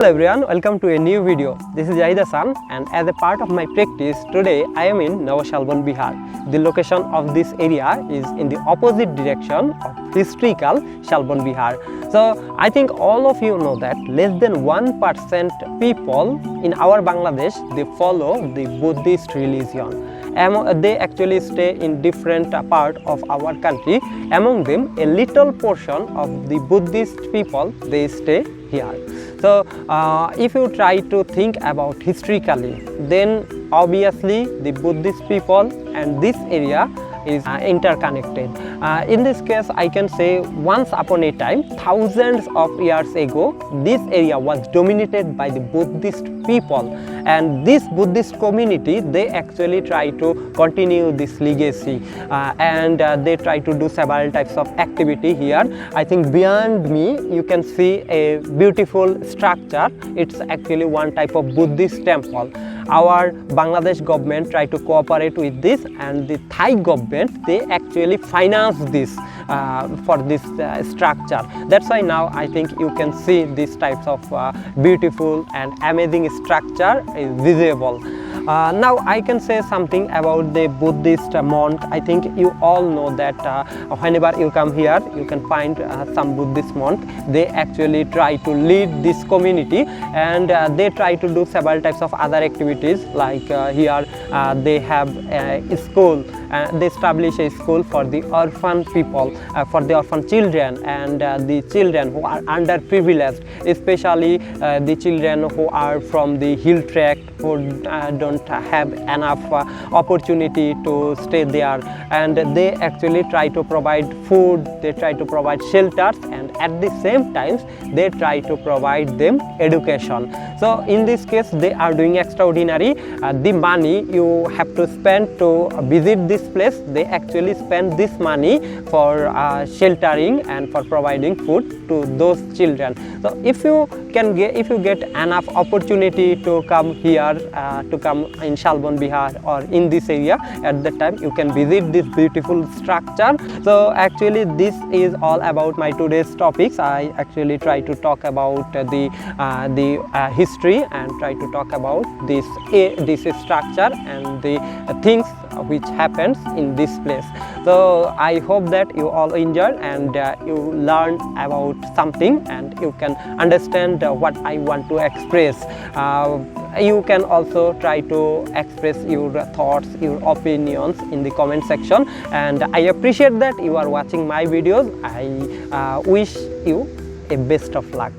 Hello everyone, welcome to a new video. This is Jahid Hassan, and as a part of my practice, today I am in Sopken, Bihar. The location of this area is in the opposite direction of historical Sopken, Bihar. So I think all of you know that less than 1% people in our Bangladesh, they follow the Buddhist religion. They actually stay in different part of our country. Among them, a little portion of the Buddhist people, they stay here. So if you try to think about historically, then obviously the Buddhist people and this area is interconnected. In this case, I can say once upon a time, thousands of years ago, this area was dominated by the Buddhist people, and this Buddhist community, they actually try to continue this legacy and they try to do several types of activity here. I think beyond me you can see a beautiful structure. It's actually one type of Buddhist temple. Our Bangladesh government try to cooperate with this, and the Thai government, they actually finance this for this structure. That's why now I think you can see these types of beautiful and amazing structure is visible. Now I can say something about the Buddhist monk. I think you all know that whenever you come here, you can find some Buddhist monk. They actually try to lead this community, and they try to do several types of other activities, like here they have a school. They establish a school for the orphan people, for the orphan children, and the children who are underprivileged, especially the children who are from the hill tract, who don't have enough opportunity to stay there, and they actually try to provide food, they try to provide shelters, and at the same time they try to provide them education. So in this case they are doing extraordinary. The money you have to spend to visit this place, they actually spend this money for sheltering and for providing food to those children. So if you get enough opportunity to come here, to come in Sopken, Bihar, or in this area, at that time you can visit this beautiful structure. So actually this is all about my today's topics. I actually try to talk about the history, and try to talk about this structure and the things which happens in this place. So I hope that you all enjoyed, and you learn about something, and you can understand what I want to express. You can also try to express your thoughts, your opinions in the comment section, and I appreciate that you are watching my videos. I wish you a best of luck.